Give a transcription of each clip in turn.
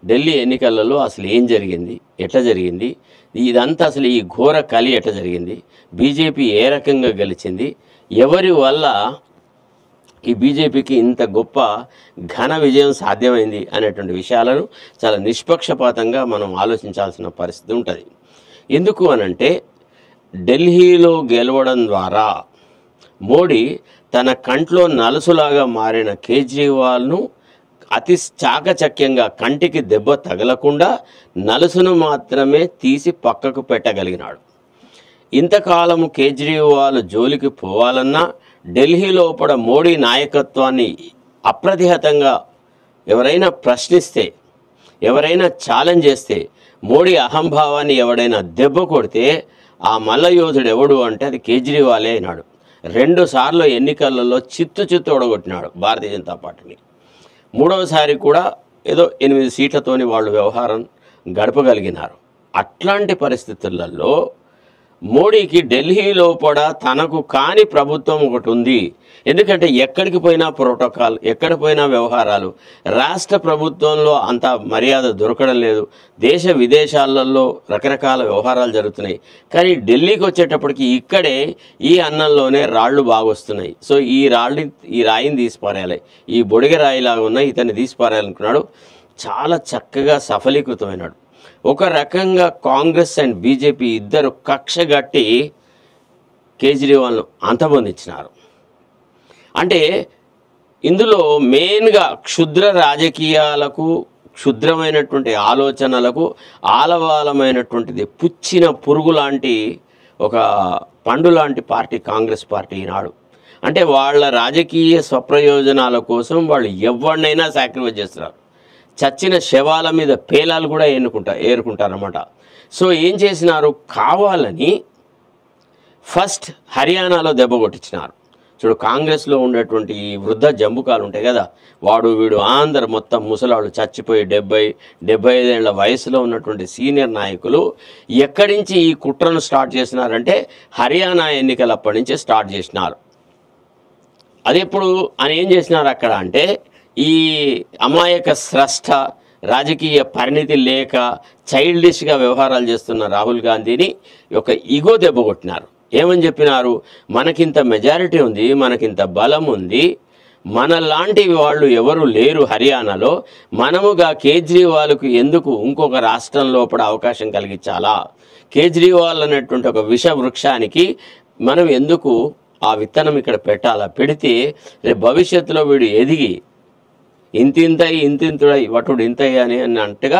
ఢిల్లీ ఎన్నికలలో అసలు ఏం జరిగింది, ఎట్లా జరిగింది, ఇదంతా అసలు ఈ ఘోర కలి ఎట్లా జరిగింది, బీజేపీ ఏ రకంగా గెలిచింది, ఎవరి వల్ల ఈ బీజేపీకి ఇంత గొప్ప ఘన విజయం సాధ్యమైంది అనేటువంటి విషయాలను చాలా నిష్పక్షపాతంగా మనం ఆలోచించాల్సిన పరిస్థితి ఉంటుంది. ఎందుకు అనంటే ఢిల్లీలో గెలవడం ద్వారా మోడీ తన కంట్లో నలుసులాగా మారిన కేజ్రీవాల్ను అతి చాకచక్యంగా కంటికి దెబ్బ తగలకుండా నలుసును మాత్రమే తీసి పక్కకు పెట్టగలిగినాడు. ఇంతకాలము కేజ్రీవాల్ జోలికి పోవాలన్నా ఢిల్లీ లోపల మోడీ నాయకత్వాన్ని అప్రతిహతంగా ఎవరైనా ప్రశ్నిస్తే, ఎవరైనా ఛాలెంజ్ చేస్తే, మోడీ అహంభావాన్ని ఎవడైనా దెబ్బ కొడితే ఆ మల్లయోధుడు ఎవడు అంటే అది కేజ్రీవాలే అయినాడు. 2 సార్లు ఎన్నికలలో చిత్తు ఓడగొట్టినాడు భారతీయ జనతా పార్టీని. 3వసారి కూడా ఏదో 8 సీట్లతోని వాళ్ళు వ్యవహారం గడపగలిగినారు. అట్లాంటి పరిస్థితులలో మోడీకి ఢిల్లీ లోపల తనకు కాని ప్రభుత్వం ఒకటి ఉంది. ఎందుకంటే ఎక్కడికి పోయినా ప్రోటోకాల్, ఎక్కడ పోయినా వ్యవహారాలు, రాష్ట్ర ప్రభుత్వంలో అంత మర్యాద దొరకడం లేదు. దేశ విదేశాలలో రకరకాల వ్యవహారాలు జరుగుతున్నాయి. కానీ ఢిల్లీకి వచ్చేటప్పటికి ఇక్కడే ఈ అన్నంలోనే రాళ్ళు బాగొస్తున్నాయి. సో ఈ రాయిని తీసిపారేయాలి, ఈ బొడిగ రాయిలాగా ఉన్న ఇతన్ని తీసిపారేయాలనుకున్నాడు. చాలా చక్కగా సఫలీకృతమైనాడు. ఒక రకంగా కాంగ్రెస్ అండ్ బీజేపీ ఇద్దరు కక్షగట్టి కేజ్రీవాల్ను అంతమొందించినారు. అంటే ఇందులో మెయిన్గా క్షుద్ర రాజకీయాలకు, క్షుద్రమైనటువంటి ఆలోచనలకు ఆలవాలమైనటువంటిది పుచ్చిన పురుగు లాంటి ఒక పండు లాంటి పార్టీ కాంగ్రెస్ పార్టీ ఈనాడు. అంటే వాళ్ళ రాజకీయ స్వప్రయోజనాల కోసం వాళ్ళు ఎవరినైనా సాక్రిఫైస్ చేస్తున్నారు. చచ్చిన శవాల మీద పేలాలు కూడా ఏరుకుంటారన్నమాట. సో ఏం చేసినారు, కావాలని ఫస్ట్ హర్యానాలో దెబ్బ కొట్టించినారు. చూడు, కాంగ్రెస్లో ఉండేటువంటి ఈ వృద్ధ జంబుకాలు ఉంటాయి కదా, వాడు వీడు అందరు మొత్తం ముసలాళ్ళు చచ్చిపోయి 70-75 ఏళ్ల వయసులో ఉన్నటువంటి సీనియర్ నాయకులు ఎక్కడి నుంచి ఈ కుట్రను స్టార్ట్ చేసినారంటే హర్యానా ఎన్నికలప్పటి నుంచే స్టార్ట్ చేసినారు. అది ఎప్పుడు అని ఏం చేసినారు అక్కడ అంటే, ఈ అమాయక స్రష్ట, రాజకీయ పరిణితి లేక చైల్డిష్గా వ్యవహారాలు చేస్తున్న రాహుల్ గాంధీని ఒక ఈగో దెబ్బ కొట్టినారు. ఏమని చెప్పినారు, మనకింత మెజారిటీ ఉంది, మనకింత బలం ఉంది, మనలాంటి వాళ్ళు ఎవరు లేరు హర్యానాలో, మనముగా కేజ్రీవాల్కు ఎందుకు ఇంకొక రాష్ట్రం లోపల అవకాశం కలిగించాలా, కేజ్రీవాల్ అనేటువంటి ఒక విష వృక్షానికి మనం ఎందుకు ఆ విత్తనం ఇక్కడ పెట్టాలా, పెడితే రేపు భవిష్యత్తులో వీడు ఎదిగి ఇంతింతుడై వటుడు ఇంతయ్య అని అన్నట్టుగా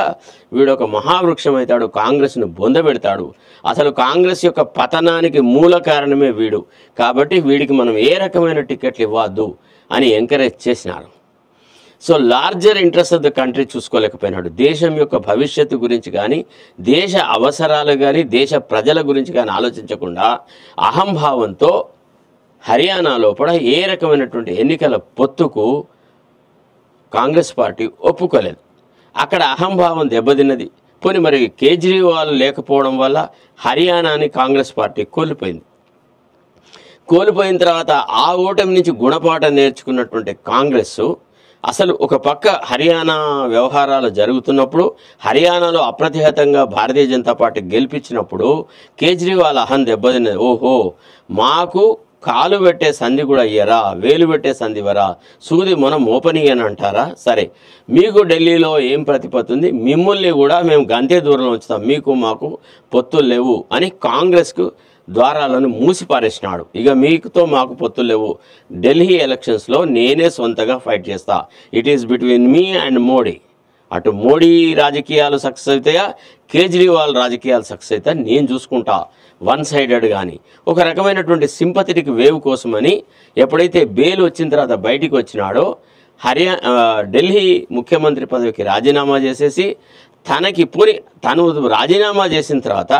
వీడు ఒక మహావృక్షం అవుతాడు, కాంగ్రెస్ను బొందబెడతాడు. అసలు కాంగ్రెస్ యొక్క పతనానికి మూల కారణమే వీడు. కాబట్టి వీడికి మనం ఏ రకమైన టికెట్లు ఇవ్వద్దు అని ఎంకరేజ్ చేసినారు. So larger interest of the country చూసుకోలేకపోయినాడు. దేశం యొక్క భవిష్యత్తు గురించి కానీ, దేశ అవసరాలు కానీ, దేశ ప్రజల గురించి కానీ ఆలోచించకుండా అహంభావంతో హర్యానా లోపల ఏ రకమైనటువంటి ఎన్నికల పొత్తుకు కాంగ్రెస్ పార్టీ ఒప్పుకోలేదు. అక్కడ అహంభావం దెబ్బతిన్నది. పోనీ మరి కేజ్రీవాల్ లేకపోవడం వల్ల హర్యానాని కాంగ్రెస్ పార్టీ కోల్పోయింది. కోల్పోయిన తర్వాత ఆ ఓటమి నుంచి గుణపాఠం నేర్చుకున్నటువంటి కాంగ్రెస్ అసలు ఒక పక్క హర్యానా వ్యవహారాలు జరుగుతున్నప్పుడు, హర్యానాలో అప్రతిహతంగా భారతీయ జనతా పార్టీ గెలిపించినప్పుడు కేజ్రీవాల్ అహం దెబ్బతిన్నది. ఓహో, మాకు కాలు పెట్టే సంధి కూడా ఇయ్యరా, వేలు పెట్టే సంధి ఇవ్వరా, సూది మనం మోపని అని అంటారా, సరే మీకు ఢిల్లీలో ఏం ప్రతిపత్తి ఉంది, మిమ్మల్ని కూడా మేము గంతే దూరంలో ఉంచుతాం, మీకు మాకు పొత్తులు లేవు అని కాంగ్రెస్కు ద్వారాలను మూసిపారేసినాడు. ఇక మీకుతో మాకు పొత్తులు లేవు, ఢిల్లీ ఎలక్షన్స్లో నేనే సొంతగా ఫైట్ చేస్తా, it is between me and Modi. అటు మోడీ రాజకీయాలు సక్సెస్ అవుతాయా, కేజ్రీవాల్ రాజకీయాలు సక్సెస్ అవుతాయా నేను చూసుకుంటా, వన్ సైడెడ్ కానీ ఒక రకమైనటువంటి సింపథెటిక్ వేవ్ కోసమని ఎప్పుడైతే బెయిల్ వచ్చిన తర్వాత బయటికి వచ్చినాడో ఢిల్లీ ముఖ్యమంత్రి పదవికి రాజీనామా చేసేసి తను రాజీనామా చేసిన తర్వాత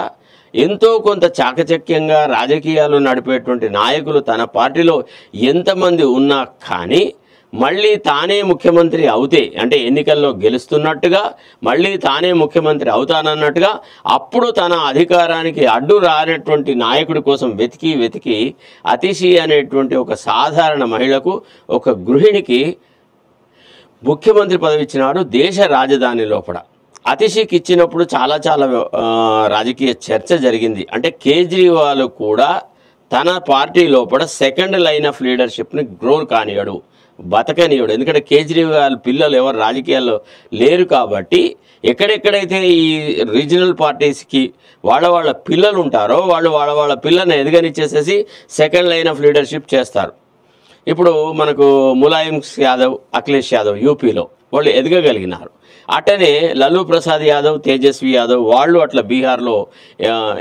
ఎంతో కొంత చాకచక్యంగా రాజకీయాలు నడిపేటువంటి నాయకులు తన పార్టీలో ఎంతమంది ఉన్నా కానీ మళ్ళీ తానే ముఖ్యమంత్రి అవుతే, అంటే ఎన్నికల్లో గెలుస్తున్నట్టుగా మళ్ళీ తానే ముఖ్యమంత్రి అవుతానన్నట్టుగా అప్పుడు తన అధికారానికి అడ్డు రానటువంటి నాయకుడి కోసం వెతికి అతిశి అనేటువంటి ఒక సాధారణ మహిళకు, ఒక గృహిణికి ముఖ్యమంత్రి పదవి ఇచ్చినాడు దేశ రాజధాని లోపల. అతిషికి ఇచ్చినప్పుడు చాలా చాలా రాజకీయ చర్చ జరిగింది. అంటే కేజ్రీవాల్ కూడా తన పార్టీ లోపల సెకండ్ లైన్ ఆఫ్ లీడర్షిప్ని గ్రో కానియడు, బతకనియడు. ఎందుకంటే కేజ్రీవాల్ పిల్లలు ఎవరు రాజకీయాల్లో లేరు కాబట్టి ఎక్కడెక్కడైతే ఈ రీజనల్ పార్టీస్కి వాళ్ళ పిల్లలు ఉంటారో వాళ్ళ పిల్లల్ని ఎదగనిచ్చేసేసి సెకండ్ లైన్ ఆఫ్ లీడర్షిప్ చేస్తారు. ఇప్పుడు మనకు ములాయం యాదవ్, అఖిలేష్ యాదవ్ యూపీలో వాళ్ళు ఎదగగలిగినారు. అట్టనే లలూ ప్రసాద్ యాదవ్, తేజస్వి యాదవ్ వాళ్ళు అట్లా బీహార్లో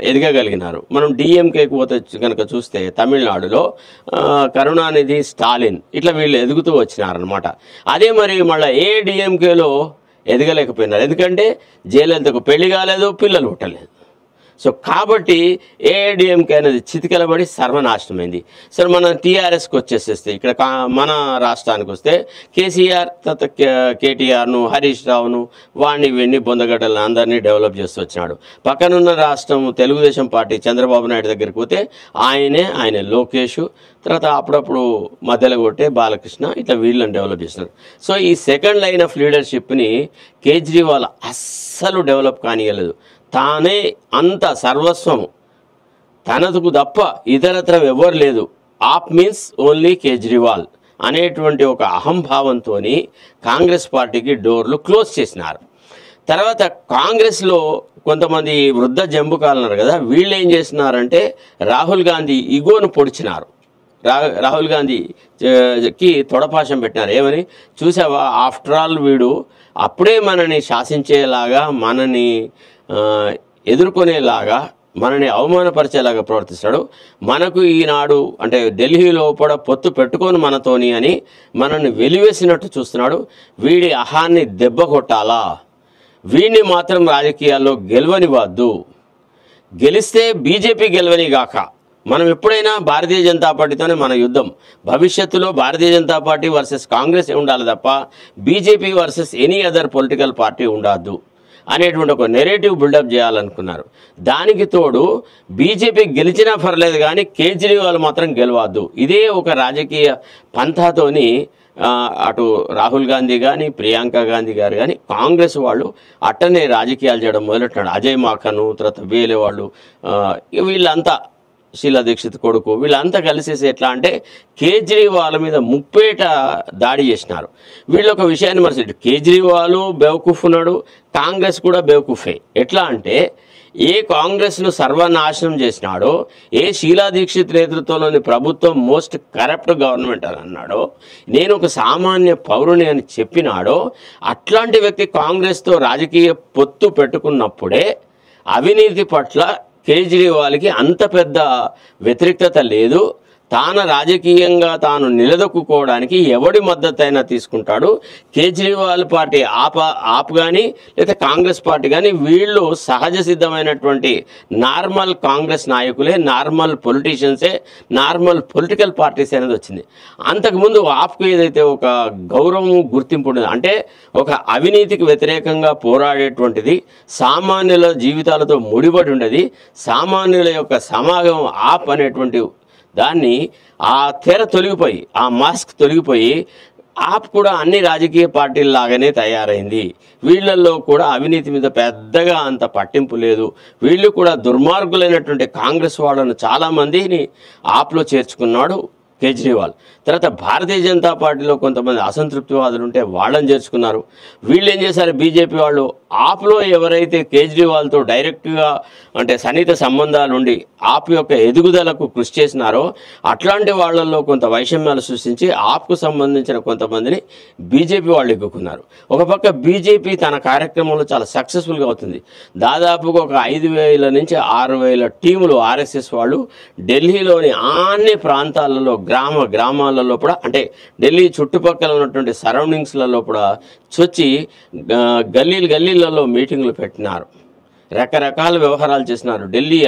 ఎదగగలిగినారు. మనం డిఎంకేకి పోతే కనుక చూస్తే తమిళనాడులో కరుణానిధి, స్టాలిన్ ఇట్లా వీళ్ళు ఎదుగుతూ వచ్చినారనమాట. అదే మరి మళ్ళీ ఏడిఎంకేలో ఎదగలేకపోయినారు. ఎందుకంటే జయలలితకు పెళ్లి కాలేదు, పిల్లలు పుట్టలేదు. సో కాబట్టి ఏఐడిఎంకే అనేది చితికెలబడి సర్వనాశనమైంది. సరే మన టీఆర్ఎస్కి వచ్చేసేస్తే ఇక్కడ మన రాష్ట్రానికి వస్తే కేసీఆర్ తర్వాత కేటీఆర్ను, హరీష్ రావును, వాణ్ణి వీణ్ణి బొందగడ్డలను అందరినీ డెవలప్ చేస్తూ వచ్చినాడు. పక్కనున్న రాష్ట్రం తెలుగుదేశం పార్టీ చంద్రబాబు నాయుడు దగ్గరికి పోతే ఆయన లోకేష్, తర్వాత అప్పుడప్పుడు మధ్యలో కొట్టే బాలకృష్ణ ఇట్లా వీళ్ళని డెవలప్ చేస్తున్నారు. సో ఈ సెకండ్ లైన్ ఆఫ్ లీడర్షిప్ని కేజ్రీవాల్ అస్సలు డెవలప్ కానియలేదు. తానే అంత సర్వస్వము, తనకు తప్ప ఇతరత్ర ఎవరు లేదు, ఆప్ మీన్స్ ఓన్లీ కేజ్రీవాల్ అనేటువంటి ఒక అహంభావంతో కాంగ్రెస్ పార్టీకి డోర్లు క్లోజ్ చేసినారు. తర్వాత కాంగ్రెస్లో కొంతమంది వృద్ధ జంబుకాలన్నారు కదా, వీళ్ళు ఏం చేసినారంటే రాహుల్ గాంధీ ఇగోను పొడిచినారు. రాహుల్ గాంధీకి తొడపాశం పెట్టినారు. ఏమని చూసావా, ఆఫ్టర్ ఆల్ వీడు అప్పుడే మనని శాసించేలాగా, మనని ఎదుర్కొనేలాగా, మనని అవమానపరిచేలాగా ప్రవర్తిస్తాడు. మనకు ఈనాడు అంటే ఢిల్లీలో కూడా పొత్తు పెట్టుకొని మనతోని అని మనల్ని వెలివేసినట్టు చూస్తున్నాడు. వీడి అహాన్ని దెబ్బ కొట్టాలా, వీడిని మాత్రం రాజకీయాల్లో గెలవనివ్వద్దు. గెలిస్తే బీజేపీ గెలవనిగాక. మనం ఎప్పుడైనా భారతీయ జనతా పార్టీతోనే మన యుద్ధం. భవిష్యత్తులో భారతీయ జనతా పార్టీ వర్సెస్ కాంగ్రెస్ ఉండాలి తప్ప BJP versus any other political party ఉండద్దు అనేటువంటి ఒక నెరేటివ్ బిల్డప్ చేయాలనుకున్నారు. దానికి తోడు బీజేపీ గెలిచినా పర్లేదు కానీ కేజ్రీవాల్ మాత్రం గెలవద్దు. ఇదే ఒక రాజకీయ పంథాతోని అటు రాహుల్ గాంధీ కానీ, ప్రియాంక గాంధీ గారు కానీ, కాంగ్రెస్ వాళ్ళు అట్టనే రాజకీయాలు చేయడం మొదలెట్టాడు. అజయ్ మాకను, తర్వాత వేలే వాళ్ళు, వీళ్ళంతా శీలా దీక్షిత్ కొడుకు, వీళ్ళంతా కలిసేసి ఎట్లా అంటే కేజ్రీవాల్ మీద ముప్పేట దాడి చేసినారు. వీళ్ళు ఒక విషయాన్ని మర్చిపోయారు, కేజ్రీవాల్ బేవకూఫ్ ఉన్నాడు, కాంగ్రెస్ కూడా బేవకూఫే. ఎట్లా అంటే ఏ కాంగ్రెస్ను సర్వనాశనం చేసినాడో, ఏ శీలా దీక్షిత్ నేతృత్వంలోని ప్రభుత్వం మోస్ట్ కరప్ట్ గవర్నమెంట్ అని అన్నాడో, నేను ఒక సామాన్య పౌరుని అని చెప్పినాడో, అట్లాంటి వ్యక్తి కాంగ్రెస్తో రాజకీయ పొత్తు పెట్టుకున్నప్పుడే అవినీతి పట్ల కేజ్రీవాల్కి అంత పెద్ద వ్యతిరేకత లేదు. తాను రాజకీయంగా తాను నిలదొక్కుకోవడానికి ఎవడి మద్దతు అయినా తీసుకుంటాడు. కేజ్రీవాల్ పార్టీ ఆప్ కానీ లేదా కాంగ్రెస్ పార్టీ కానీ వీళ్ళు సహజ సిద్ధమైనటువంటి నార్మల్ కాంగ్రెస్ నాయకులే, నార్మల్ పొలిటీషియన్సే, నార్మల్ పొలిటికల్ పార్టీస్ అనేది వచ్చింది. అంతకుముందు ఆప్కు ఏదైతే ఒక గౌరవం, గుర్తింపు ఉండేది, అంటే ఒక అవినీతికి వ్యతిరేకంగా పోరాడేటువంటిది, సామాన్యుల జీవితాలతో ముడిపడి ఉండేది, సామాన్యుల యొక్క సమాగమం ఆప్ అనేటువంటి దాన్ని ఆ తెర తొలగిపోయి, ఆ మాస్క్ తొలగిపోయి ఆప్ కూడా అన్ని రాజకీయ పార్టీల్లాగానే తయారైంది. వీళ్ళల్లో కూడా అవినీతి మీద పెద్దగా అంత పట్టింపు లేదు. వీళ్ళు కూడా దుర్మార్గులైనటువంటి కాంగ్రెస్ వాళ్ళను చాలామందిని ఆప్లో చేర్చుకున్నాడు కేజ్రీవాల్. తర్వాత భారతీయ జనతా పార్టీలో కొంతమంది అసంతృప్తివాదులు ఉంటే వాళ్ళని చేర్చుకున్నారు. వీళ్ళు ఏం చేశారు, బీజేపీ వాళ్ళు ఆప్లో ఎవరైతే కేజ్రీవాల్తో డైరెక్ట్గా అంటే సన్నిహిత సంబంధాలు ఉండి ఆప్ యొక్క ఎదుగుదలకు కృషి చేసినారో అట్లాంటి వాళ్ళల్లో కొంత వైషమ్యాలు సృష్టించి ఆప్కు సంబంధించిన కొంతమందిని బీజేపీ వాళ్ళు ఎక్కుకున్నారు. ఒక పక్క బీజేపీ తన కార్యక్రమంలో చాలా సక్సెస్ఫుల్గా అవుతుంది. దాదాపుగా ఒక 5,000 నుంచి 6,000 టీములు ఆర్ఎస్ఎస్ వాళ్ళు ఢిల్లీలోని అన్ని ప్రాంతాలలో, గ్రామాలలో కూడా, అంటే ఢిల్లీ చుట్టుపక్కల ఉన్నటువంటి సరౌండింగ్స్లలో కూడా చొచ్చి గల్లీలలో మీటింగులు పెట్టినారు. రకరకాల వ్యవహారాలు చేసినారు. ఢిల్లీ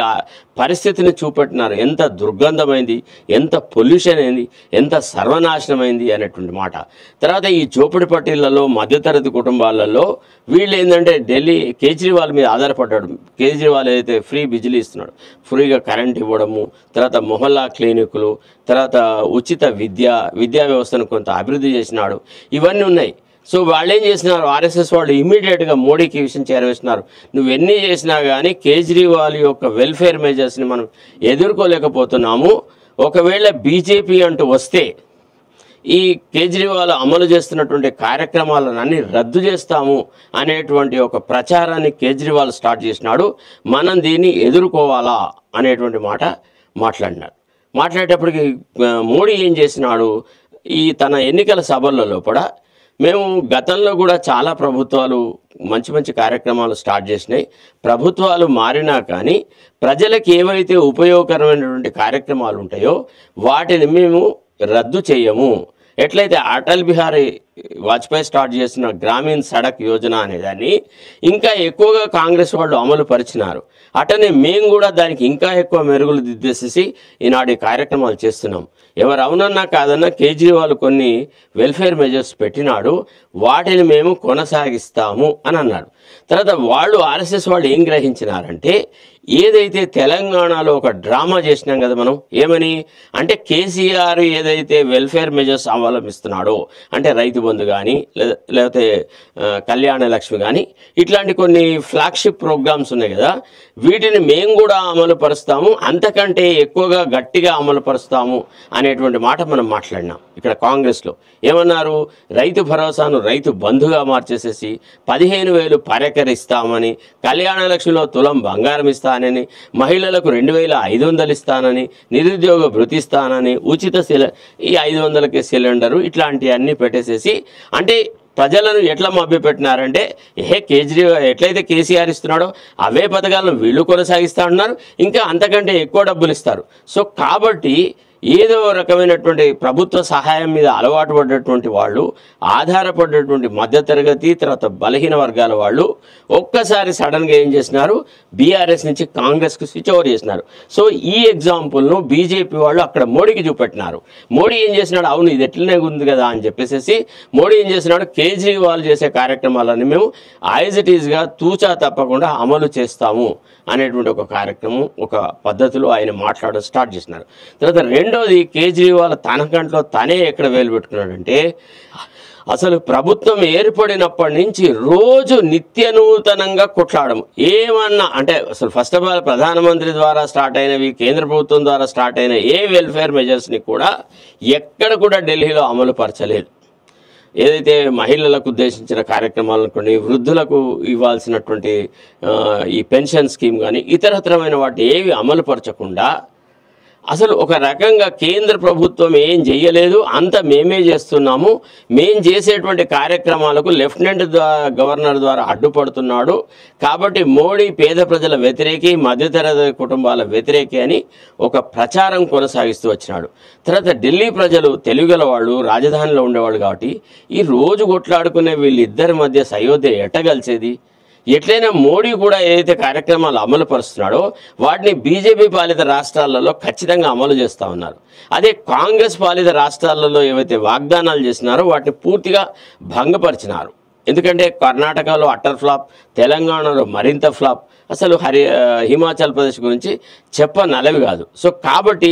పరిస్థితిని చూపెట్టినారు. ఎంత దుర్గంధమైంది, ఎంత పొల్యూషన్ అయింది, ఎంత సర్వనాశనమైంది అనేటువంటి మాట. తర్వాత ఈ చోపడి పట్టీలలో, మధ్యతరగతి కుటుంబాలలో వీళ్ళు ఏంటంటే ఢిల్లీ కేజ్రీవాల్ మీద ఆధారపడ్డాడు. కేజ్రీవాల్ ఏదైతే ఫ్రీ బిజిలీ ఇస్తున్నాడు, ఫ్రీగా కరెంట్ ఇవ్వడము, తర్వాత మొహల్లా క్లినికులు, తర్వాత ఉచిత విద్యా వ్యవస్థను కొంత అభివృద్ధి చేసినాడు, ఇవన్నీ ఉన్నాయి. సో వాళ్ళు ఏం చేసినారు, ఆర్ఎస్ఎస్ వాళ్ళు ఇమీడియట్గా మోడీకి ఈ విషయం చేరవేస్తున్నారు. నువ్వు ఎన్ని చేసినా కానీ కేజ్రీవాల్ యొక్క వెల్ఫేర్ మెజర్స్ని మనం ఎదుర్కోలేకపోతున్నాము. ఒకవేళ బీజేపీ అంటూ వస్తే ఈ కేజ్రీవాల్ అమలు చేస్తున్నటువంటి కార్యక్రమాలను అన్ని రద్దు చేస్తాము అనేటువంటి ఒక ప్రచారాన్ని కేజ్రీవాల్ స్టార్ట్ చేసినాడు. మనం దీన్ని ఎదుర్కోవాలా అనేటువంటి మాట మాట్లాడినాడు. మాట్లాడేటప్పటికి మోడీ ఏం చేసినాడు, ఈ తన ఎన్నికల సభలలో కూడా మేము గతంలో కూడా చాలా ప్రభుత్వాలు మంచి మంచి కార్యక్రమాలు స్టార్ట్ చేసినాయి, ప్రభుత్వాలు మారినా కానీ ప్రజలకు ఏవైతే ఉపయోగకరమైనటువంటి కార్యక్రమాలు ఉంటాయో వాటిని మేము రద్దు చేయము. ఎట్లయితే అటల్ బిహారీ వాజ్పేయి స్టార్ట్ చేసిన గ్రామీణ సడక్ యోజన అనేదాన్ని ఇంకా ఎక్కువగా కాంగ్రెస్ వాళ్ళు అమలు పరిచినారు. అటనే మేము కూడా దానికి ఇంకా ఎక్కువ మెరుగులు దిద్దేసేసి ఈనాడు ఈ కార్యక్రమాలు చేస్తున్నాం. ఎవరు అవునన్నా కాదన్నా కేజ్రీవాల్ కొన్ని వెల్ఫేర్ మెజర్స్ పెట్టినాడు, వాటిని మేము కొనసాగిస్తాము అని అన్నాడు. తర్వాత వాళ్ళు ఆర్ఎస్ఎస్ వాళ్ళు ఏం గ్రహించినారంటే, ఏదైతే తెలంగాణలో ఒక డ్రామా చేసినాం కదా మనం, ఏమని అంటే కేసీఆర్ ఏదైతే వెల్ఫేర్ మెజర్స్ అవలంబిస్తున్నాడో అంటే రైతు బంధు కానీ లేకపోతే కళ్యాణ లక్ష్మి కానీ ఇట్లాంటి కొన్ని ఫ్లాగ్షిప్ ప్రోగ్రామ్స్ ఉన్నాయి కదా, వీటిని మేము కూడా అమలు పరుస్తాము, అంతకంటే ఎక్కువగా గట్టిగా అమలు పరుస్తాము అనేటువంటి మాట మనం మాట్లాడినాం. ఇక్కడ కాంగ్రెస్లో ఏమన్నారు, రైతు భరోసాను రైతు బంధుగా మార్చేసేసి 15,000 పరికరిస్తామని, కళ్యాణ లక్ష్మిలో తులం బంగారం ఇస్తానని, మహిళలకు 2,500 ఇస్తానని, నిరుద్యోగ భృతి ఇస్తానని, ఉచిత ఈ 500కి సిలిండరు, ఇట్లాంటివన్నీ పెట్టేసేసి అంటే ప్రజలను ఎట్లా మభ్యపెట్టినారంటే, కేజ్రీవాల్ ఎట్లయితే కేసీఆర్ ఇస్తున్నాడో అవే పథకాలను వీళ్ళు కొనసాగిస్తూ ఉన్నారు, ఇంకా అంతకంటే ఎక్కువ డబ్బులు ఇస్తారు. సో కాబట్టి ఏదో రకమైనటువంటి ప్రభుత్వ సహాయం మీద అలవాటు పడ్డటువంటి వాళ్ళు, ఆధారపడ్డటువంటి మధ్యతరగతి తర్వాత బలహీన వర్గాల వాళ్ళు ఒక్కసారి సడన్గా ఏం చేసినారు, బీఆర్ఎస్ నుంచి కాంగ్రెస్కి స్విచ్ ఓవర్ చేసినారు. సో ఈ ఎగ్జాంపుల్ను బీజేపీ వాళ్ళు అక్కడ మోడీకి చూపెట్టినారు. మోడీ ఏం చేసినాడు, అవును ఇది ఎట్లనే ఉంది కదా అని చెప్పేసి మోడీ ఏం చేసినాడు, కేజ్రీవాల్ చేసే కార్యక్రమాలన్నీ మేము యాజ్ ఇట్ ఈజ్గా తూచా తప్పకుండా అమలు చేస్తాము అనేటువంటి ఒక కార్యక్రమం, ఒక పద్ధతిలో ఆయన మాట్లాడడం స్టార్ట్ చేసినారు. తర్వాత రెండోది, కేజ్రీవాల్ తన కంట్లో తనే ఎక్కడ వేలు పెట్టుకున్నాడంటే, అసలు ప్రభుత్వం ఏర్పడినప్పటి నుంచి రోజు నిత్య నూతనంగా కొట్లాడము. ఏమన్నా అంటే అసలు ఫస్ట్ ఆఫ్ ఆల్ ప్రధానమంత్రి ద్వారా స్టార్ట్ అయినవి, కేంద్ర ప్రభుత్వం ద్వారా స్టార్ట్ అయిన ఏ వెల్ఫేర్ మెజర్స్ని కూడా ఎక్కడ కూడా ఢిల్లీలో అమలు పరచలేదు. ఏదైతే మహిళలకు ఉద్దేశించిన కార్యక్రమాలు అనుకోండి, వృద్ధులకు ఇవ్వాల్సినటువంటి ఈ పెన్షన్ స్కీమ్ కానీ ఇతరతరమైన వాటి ఏవి అమలు పరచకుండా అసలు ఒక రకంగా కేంద్ర ప్రభుత్వం ఏం చేయలేదు, అంత మేమే చేస్తున్నాము, మేం చేసేటువంటి కార్యక్రమాలకు లెఫ్టినెంట్ గవర్నర్ ద్వారా అడ్డుపడుతున్నాడు, కాబట్టి మోడీ పేద ప్రజల వ్యతిరేకి, మధ్యతరగతి కుటుంబాల వ్యతిరేకి అని ఒక ప్రచారం కొనసాగిస్తూ వచ్చినాడు. తర్వాత ఢిల్లీ ప్రజలు తెలుగుల వాళ్ళు, రాజధానిలో ఉండేవాళ్ళు కాబట్టి ఈ రోజు కొట్లాడుకునే వీళ్ళిద్దరి మధ్య సయోధ్య ఎట్టగలిసేది. ఎట్లయినా మోడీ కూడా ఏదైతే కార్యక్రమాలు అమలు పరుస్తున్నాడో వాటిని బీజేపీ పాలిత రాష్ట్రాలలో ఖచ్చితంగా అమలు చేస్తూ ఉన్నారు. అదే కాంగ్రెస్ పాలిత రాష్ట్రాలలో ఏవైతే వాగ్దానాలు చేసినారో వాటిని పూర్తిగా భంగపరిచినారు. ఎందుకంటే కర్ణాటకలో అట్టర్ ఫ్లాప్, తెలంగాణలో మరింత ఫ్లాప్, అసలు హిమాచల్ ప్రదేశ్ గురించి చెప్పనలవి కాదు. సో కాబట్టి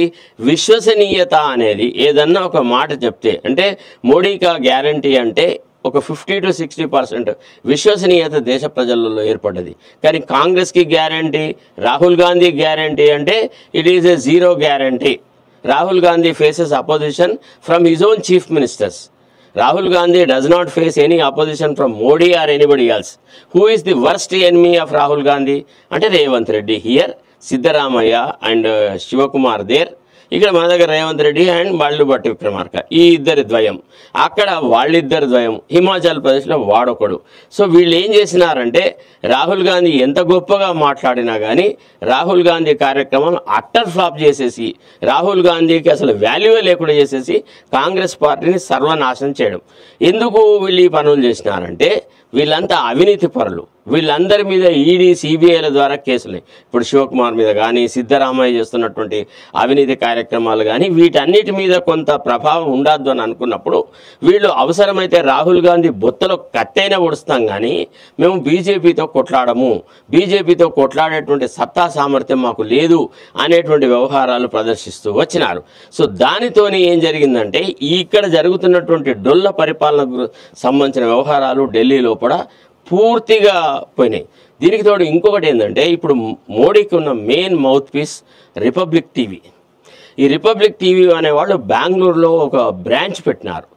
విశ్వసనీయత అనేది ఏదన్నా ఒక మాట చెప్తే అంటే మోడీకా గ్యారంటీ అంటే ఒక 50 to 60% విశ్వసనీయత దేశ ప్రజలలో ఏర్పడ్డది. కానీ కాంగ్రెస్కి గ్యారంటీ, రాహుల్ గాంధీ గ్యారంటీ అంటే it is a zero guarantee. Rahul Gandhi faces opposition from his own chief ministers. Rahul Gandhi does not face any opposition from Modi or anybody else. Who is the worst enemy of Rahul Gandhi? Ante Revanth Reddy here, Siddaramaiah and Shivakumar there. ఇక్కడ మన దగ్గర Revanth Reddy and బళ్ళు భట్టి విక్రమార్క, ఈ ఇద్దరి ద్వయం. అక్కడ వాళ్ళిద్దరి ద్వయం, హిమాచల్ ప్రదేశ్లో వాడొకడు. సో వీళ్ళు ఏం చేసినారంటే రాహుల్ గాంధీ ఎంత గొప్పగా మాట్లాడినా కానీ రాహుల్ గాంధీ కార్యక్రమం అట్టర్ ఫ్లాప్ చేసేసి, రాహుల్ గాంధీకి అసలు వాల్యూవే లేకుండా చేసేసి కాంగ్రెస్ పార్టీని సర్వనాశనం చేయడం. ఎందుకు వీళ్ళు ఈ పనులు చేసినారంటే వీళ్ళంతా అవినీతి పరులు. వీళ్ళందరి మీద ఈడీ సిబిఐల ద్వారా కేసులు. ఇప్పుడు శివకుమార్ మీద కానీ, సిద్ధరామయ్య చేస్తున్నటువంటి అవినీతి కార్యక్రమాలు కానీ, వీటన్నిటి మీద కొంత ప్రభావం ఉండద్దు అని అనుకున్నప్పుడు వీళ్ళు అవసరమైతే రాహుల్ గాంధీ బొత్తలో కట్టైనా పొడుస్తాం కానీ మేము బీజేపీతో కొట్లాడము, బీజేపీతో కొట్లాడేటువంటి సత్తా సామర్థ్యం మాకు లేదు అనేటువంటి వ్యవహారాలు ప్రదర్శిస్తూ వచ్చినారు. సో దానితోనే ఏం జరిగిందంటే ఇక్కడ జరుగుతున్నటువంటి డొల్ల పరిపాలనకు సంబంధించిన వ్యవహారాలు ఢిల్లీలో కూడా పూర్తిగా పోయినాయి. దీనికి తోడు ఇంకొకటి ఏంటంటే ఇప్పుడు మోడీకి ఉన్న main mouthpiece Republic TV. ఈ రిపబ్లిక్ టీవీ అనేవాళ్ళు బెంగళూరులో ఒక బ్రాంచ్ పెట్టినారు.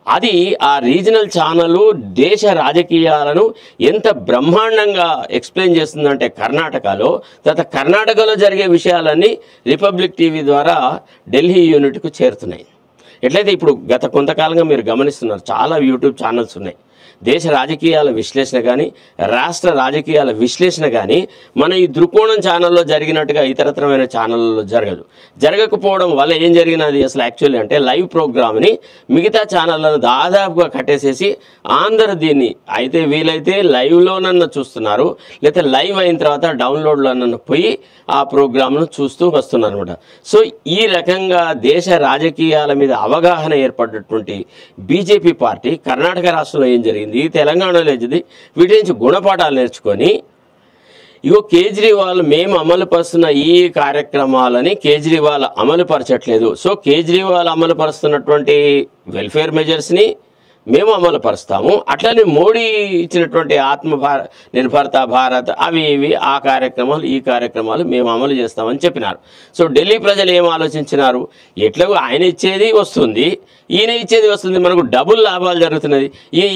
అది ఆ రీజనల్ ఛానల్ దేశ రాజకీయాలను ఎంత బ్రహ్మాండంగా ఎక్స్ప్లెయిన్ చేస్తుందంటే కర్ణాటకలో జరిగే విషయాలన్నీ రిపబ్లిక్ టీవీ ద్వారా ఢిల్లీ యూనిట్కు చేరుతున్నాయి. ఎట్లయితే ఇప్పుడు గత కొంతకాలంగా మీరు గమనిస్తున్నారు, చాలా యూట్యూబ్ ఛానల్స్ ఉన్నాయి. దేశ రాజకీయాల విశ్లేషణ కానీ, రాష్ట్ర రాజకీయాల విశ్లేషణ కానీ మన ఈ దృక్కోణం ఛానల్లో జరిగినట్టుగా ఇతరతరమైన ఛానళ్ళలో జరగకపోవడం వల్ల ఏం జరిగినది అసలు యాక్చువల్లీ అంటే లైవ్ ప్రోగ్రామ్ని మిగతా ఛానళ్ళను దాదాపుగా కట్టేసేసి అందరూ దీన్ని అయితే వీలైతే లైవ్లోనన్నా చూస్తున్నారు, లేకపోతే లైవ్ అయిన తర్వాత డౌన్లోడ్లోనన్నా పోయి ఆ ప్రోగ్రామ్ను చూస్తూ వస్తున్నారు అనమాట. సో ఈ రకంగా దేశ రాజకీయాల మీద అవగాహన ఏర్పడినటువంటి బీజేపీ పార్టీ కర్ణాటక రాష్ట్రంలో ఏం జరిగింది, తెలంగాణలో ఏది, వీటి నుంచి గుణపాఠాలు నేర్చుకొని ఇగో కేజ్రీవాల్ మేము అమలు పరుస్తున్న ఈ కార్యక్రమాలని కేజ్రీవాల్ అమలు పరచట్లేదు. సో కేజ్రీవాల్ అమలు పరుస్తున్నటువంటి వెల్ఫేర్ మెజర్స్ని మేము అమలు పరుస్తాము, అట్లనే మోడీ ఇచ్చినటువంటి నిర్భరత భారత్ అవి ఇవి ఆ కార్యక్రమాలు ఈ కార్యక్రమాలు మేము అమలు చేస్తామని చెప్పినారు. సో ఢిల్లీ ప్రజలు ఏం ఆలోచించినారు, ఎట్లాగో ఆయన ఇచ్చేది వస్తుంది, ఈయన ఇచ్చేది వస్తుంది, మనకు డబుల్ లాభాలు జరుగుతున్నది.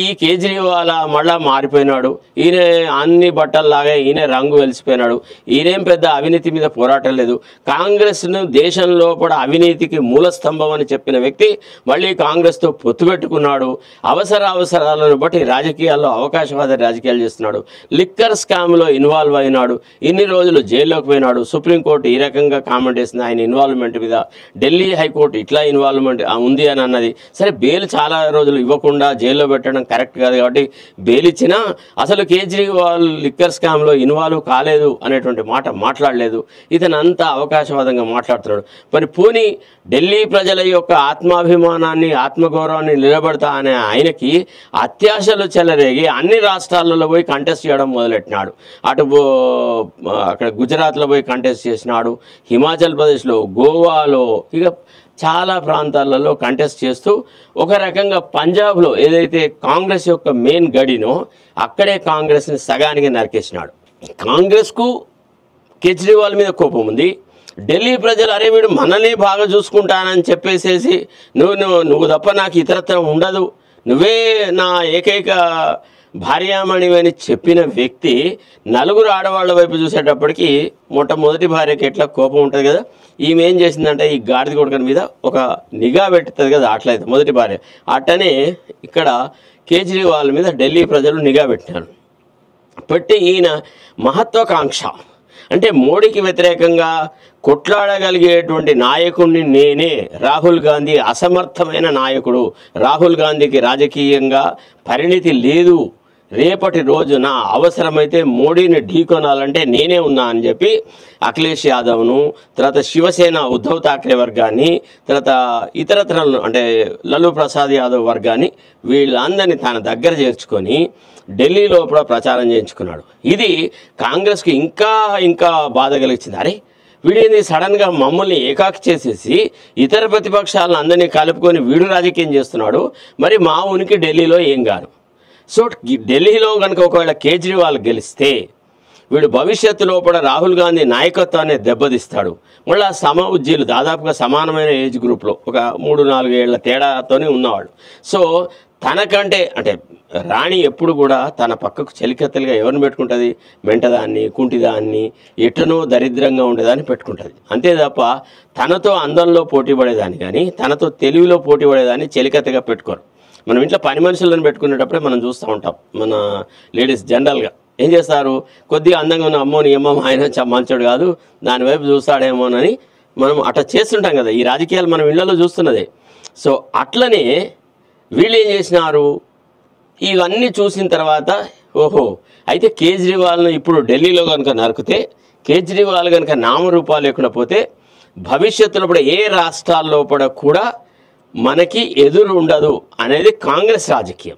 ఈ కేజ్రీవాల్ మళ్ళా మారిపోయినాడు, ఈయన అన్ని బట్టల్లాగా ఈయన రంగు వెలిసిపోయినాడు, ఈయనేం పెద్ద అవినీతి మీద పోరాటం లేదు, కాంగ్రెస్ను దేశంలో కూడా అవినీతికి మూలస్తంభం అని చెప్పిన వ్యక్తి మళ్ళీ కాంగ్రెస్తో పొత్తు పెట్టుకున్నాడు, అవసరాలను బట్టి రాజకీయాల్లో అవకాశవాద రాజకీయాలు చేస్తున్నాడు, లిక్కర్ స్కామ్లో ఇన్వాల్వ్ అయినాడు, ఇన్ని రోజులు జైల్లోకి పోయినాడు, సుప్రీంకోర్టు ఈ రకంగా కామెంట్ చేసింది ఆయన ఇన్వాల్వ్మెంట్ మీద, ఢిల్లీ హైకోర్టు ఇట్లా ఇన్వాల్వ్మెంట్ ఉంది అని అన్నది. సరే బెయిల్ చాలా రోజులు ఇవ్వకుండా జైల్లో పెట్టడం కరెక్ట్ కాదు కాబట్టి బెయిల్ ఇచ్చినా అసలు కేజ్రీవాల్ లిక్కర్ స్కామ్లో ఇన్వాల్వ్ కాలేదు అనేటువంటి మాట మాట్లాడలేదు, ఇతను అంతా అవకాశవాదంగా మాట్లాడుతున్నాడు. మరి పోనీ ఢిల్లీ ప్రజల యొక్క ఆత్మాభిమానాన్ని ఆత్మగౌరవాన్ని నిలబడతా అనే ఆయనకి అత్యాశలు చెలరేగి అన్ని రాష్ట్రాలలో పోయి కంటెస్ట్ చేయడం మొదలెట్టినాడు. అక్కడ గుజరాత్లో పోయి కంటెస్ట్ చేసినాడు, హిమాచల్ ప్రదేశ్లో, గోవాలో, ఇక చాలా ప్రాంతాలలో కంటెస్ట్ చేస్తూ ఒక రకంగా పంజాబ్లో ఏదైతే కాంగ్రెస్ యొక్క మెయిన్ గడినో అక్కడే కాంగ్రెస్ని సగానికి నరికేసినాడు. కాంగ్రెస్కు కేజ్రీవాల్ మీద కోపం ఉంది, ఢిల్లీ ప్రజలు అరే వీడు మనల్ని బాగా చూసుకుంటానని చెప్పేసేసి నువ్వు తప్ప నాకు ఇతరత్రం ఉండదు, నువ్వే నా ఏకైక భార్యామణి అని చెప్పిన వ్యక్తి నలుగురు ఆడవాళ్ళ వైపు చూసేటప్పటికి మొట్టమొదటి భార్యకి ఎట్లా కోపం ఉంటుంది కదా, ఈమె ఏం చేసిందంటే ఈ గాడిద కొడుకుని మీద ఒక నిఘా పెట్టుతుంది కదా, అట్లయితే మొదటి భార్య అట్టనే ఇక్కడ కేజ్రీవాల్ మీద ఢిల్లీ ప్రజలు నిఘా పెట్టినారు. పెట్టి ఈయన మహత్వాకాంక్ష అంటే మోడీకి వ్యతిరేకంగా కొట్లాడగలిగేటువంటి నాయకుడిని నేనే, రాహుల్ గాంధీ అసమర్థమైన నాయకుడు, రాహుల్ గాంధీకి రాజకీయంగా పరిణితి లేదు, రేపటి రోజున అవసరమైతే మోడీని ఢీకొనాలంటే నేనే ఉన్నా అని చెప్పి అఖిలేష్ యాదవ్ను, తర్వాత శివసేన ఉద్ధవ్ ఠాక్రే వర్గాన్ని, తర్వాత ఇతరత్రలను అంటే లలూ ప్రసాద్ యాదవ్ వర్గాన్ని వీళ్ళందరినీ తన దగ్గర చేర్చుకొని ఢిల్లీలో కూడా ప్రచారం చేయించుకున్నాడు. ఇది కాంగ్రెస్కి ఇంకా బాధ కలిగించింది. అరే వీడేంది సడన్గా మమ్మల్ని ఏకాకి చేసేసి ఇతర ప్రతిపక్షాలను అందరినీ కలుపుకొని వీడు రాజకీయం చేస్తున్నాడు, మరి మా ఉనికి ఢిల్లీలో ఏం కాదు. సో ఢిల్లీలో కనుక ఒకవేళ కేజ్రీవాల్ గెలిస్తే వీడు భవిష్యత్తులో కూడా రాహుల్ గాంధీ నాయకత్వాన్ని దెబ్బతీస్తాడు. మళ్ళీ ఉజ్జీలు దాదాపుగా సమానమైన ఏజ్ గ్రూప్లో ఒక 3-4 ఏళ్ల తేడాతోనే ఉన్నవాళ్ళు. సో తనకంటే అంటే రాణి ఎప్పుడు కూడా తన పక్కకు చెలికత్తెలుగా ఎవరిని పెట్టుకుంటుంది, మెంటదాన్ని, కుంటిదాన్ని, ఎట్లనో దరిద్రంగా ఉండేదాన్ని పెట్టుకుంటుంది. అంతే తప్ప తనతో అందంలో పోటీ పడేదాన్ని కానీ తనతో తెలివిలో పోటీ పడేదాన్ని చెలికత్తెగా పెట్టుకోరు. మనం ఇంట్లో పని మనుషులను పెట్టుకునేటప్పుడే మనం చూస్తూ ఉంటాం. మన లేడీస్ జనరల్గా ఏం చేస్తారు, కొద్దిగా అందంగా ఉన్న అమ్మోని ఏమో ఆయన మంచోడు కాదు దానివైపు చూస్తాడేమోనని మనం అట్లా చేస్తుంటాం కదా. ఈ రాజకీయాలు మనం ఇళ్లలో చూస్తున్నదే. సో అట్లనే వీళ్ళు ఏం చేసినారు, ఇవన్నీ చూసిన తర్వాత ఓహో అయితే కేజ్రీవాల్ను ఇప్పుడు ఢిల్లీలో కనుక నరికితే, కేజ్రీవాల్ కనుక నామరూపాలు లేకుండా పోతే భవిష్యత్తులో కూడా ఏ రాష్ట్రాల్లో కూడా మనకి ఎదురు ఉండదు అనేది కాంగ్రెస్ రాజకీయం.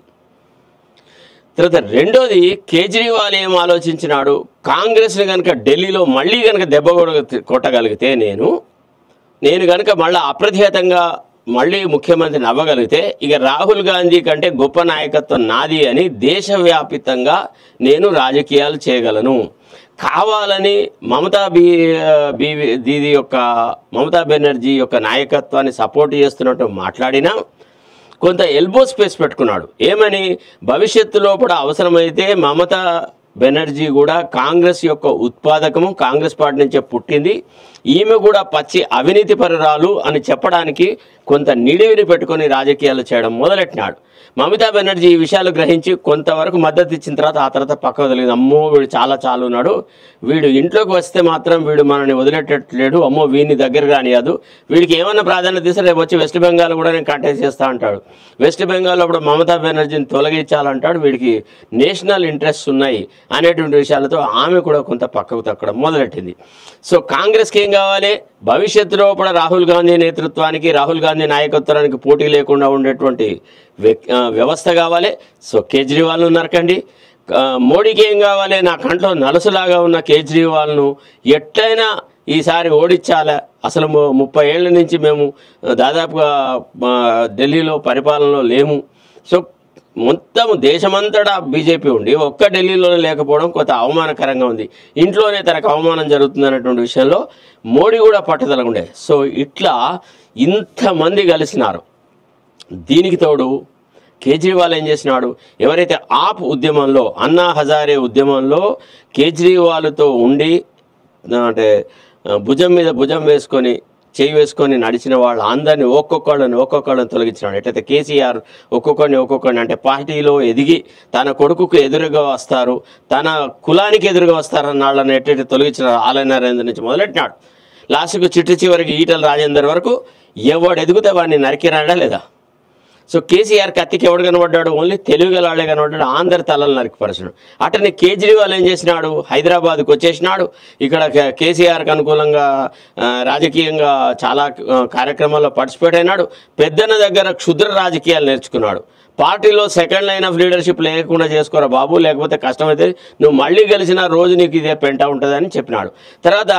తర్వాత రెండోది, కేజ్రీవాల్ ఏం ఆలోచించినాడు, కాంగ్రెస్ని కనుక ఢిల్లీలో మళ్ళీ కనుక దెబ్బ కొట్టగలిగితే, నేను కనుక మళ్ళీ అప్రతిహతంగా మళ్ళీ ముఖ్యమంత్రిని అవ్వగలిగితే ఇక రాహుల్ గాంధీ కంటే గొప్ప నాయకత్వం నాది అని దేశవ్యాప్తంగా నేను రాజకీయాలు చేయగలను. కావాలని మమతా బెనర్జీ యొక్క నాయకత్వాన్ని సపోర్ట్ చేస్తున్నట్టు మాట్లాడినా కొంత ఎల్బో స్పేస్ పెట్టుకున్నాడు. ఏమని, భవిష్యత్తులో కూడా అవసరమైతే మమతా బెనర్జీ కూడా కాంగ్రెస్ యొక్క ఉత్పాదకము, కాంగ్రెస్ పార్టీ నుంచే పుట్టింది, ఈమె కూడా పచ్చి అవినీతి పరురాలు అని చెప్పడానికి కొంత నిడివిని పెట్టుకొని రాజకీయాలు చేయడం మొదలెట్టినాడు. మమతా బెనర్జీ ఈ విషయాలు గ్రహించి కొంతవరకు మద్దతు ఇచ్చిన తర్వాత ఆ తర్వాత పక్కకు వదిలింది. అమ్మో వీడు చాలా ఉన్నాడు, వీడు ఇంట్లోకి వస్తే మాత్రం వీడు మనల్ని వదిలేటట్లేడు, అమ్మో వీడిని దగ్గర రానియదు, వీడికి ఏమన్నా ప్రాధాన్యత ఇస్తే రేపు వచ్చి వెస్ట్ బెంగాల్ కూడా నేను కంటెస్ట్ చేస్తా అంటాడు, వెస్ట్ బెంగాల్లో కూడా మమతా బెనర్జీని తొలగించాలంటాడు, వీడికి నేషనల్ ఇంట్రెస్ట్ ఉన్నాయి అనేటువంటి విషయాలతో ఆమె కూడా కొంత పక్కకు తక్కడం మొదలెట్టింది. సో కాంగ్రెస్కి ఏం కావాలి, భవిష్యత్తులో కూడా రాహుల్ గాంధీ నేతృత్వానికి, రాహుల్ గాంధీ నాయకత్వానికి పోటీ లేకుండా ఉండేటువంటి వ్యవస్థ కావాలి. సో కేజ్రీవాల్ను నరకండి. మోడీకి ఏం కావాలి, నా కంట్లో నలుసులాగా ఉన్న కేజ్రీవాల్ను ఎట్లయినా ఈసారి ఓడించాలి. అసలు 30 ఏళ్ళ నుంచి మేము దాదాపుగా ఢిల్లీలో పరిపాలనలో లేము. సో మొత్తం దేశమంతటా బీజేపీ ఉండి ఒక్క ఢిల్లీలోనే లేకపోవడం కొంత అవమానకరంగా ఉంది. ఇంట్లోనే తనకు అవమానం జరుగుతుంది అనేటువంటి విషయంలో మోడీ కూడా పట్టుదలగుండే. సో ఇట్లా ఇంతమంది కలిసినారు. దీనికి తోడు కేజ్రీవాల్ ఏం చేసినాడు, ఎవరైతే ఆప్ ఉద్యమంలో, అన్నా హజారే ఉద్యమంలో కేజ్రీవాల్తో ఉండి అంటే భుజం మీద భుజం వేసుకొని చేయి వేసుకొని నడిచిన వాళ్ళు అందరినీ ఒక్కొక్కళ్ళని తొలగించినాడు. ఎట్లయితే కేసీఆర్ ఒక్కొక్కరిని అంటే పార్టీలో ఎదిగి తన కొడుకుకు ఎదురుగా వస్తారు, తన కులానికి ఎదురుగా వస్తారన్న వాళ్ళని ఎట్లయితే తొలగించినారు, ఆలయ నరేంద్ర నుంచి మొదలెట్టినాడు. లాస్ట్కు చివరికి ఈటల రాజేందర్ వరకు ఎవడు ఎదిగితే వాడిని నరికిరాడా లేదా. సో కేసీఆర్ కత్తికి ఎవడు కనబడ్డాడు, ఓన్లీ తెలుగులాడే కనబడ్డాడు, అందరి తలలు నరికిపరిచినాడు. అటనే కేజ్రీవాల్ ఏం చేసినాడు, హైదరాబాద్కు వచ్చేసినాడు. ఇక్కడ కేసీఆర్కి అనుకూలంగా రాజకీయంగా చాలా కార్యక్రమాల్లో పార్టిసిపేట్ అయినాడు. పెద్దన్న దగ్గర క్షుద్ర రాజకీయాలు నేర్చుకున్నాడు. పార్టీలో సెకండ్ లైన్ ఆఫ్ లీడర్షిప్ లేకుండా చేసుకోరా బాబు, లేకపోతే కష్టమైతే నువ్వు మళ్ళీ గెలిచిన రోజు నీకు ఇదే పెంట ఉంటుందని చెప్పినాడు. తర్వాత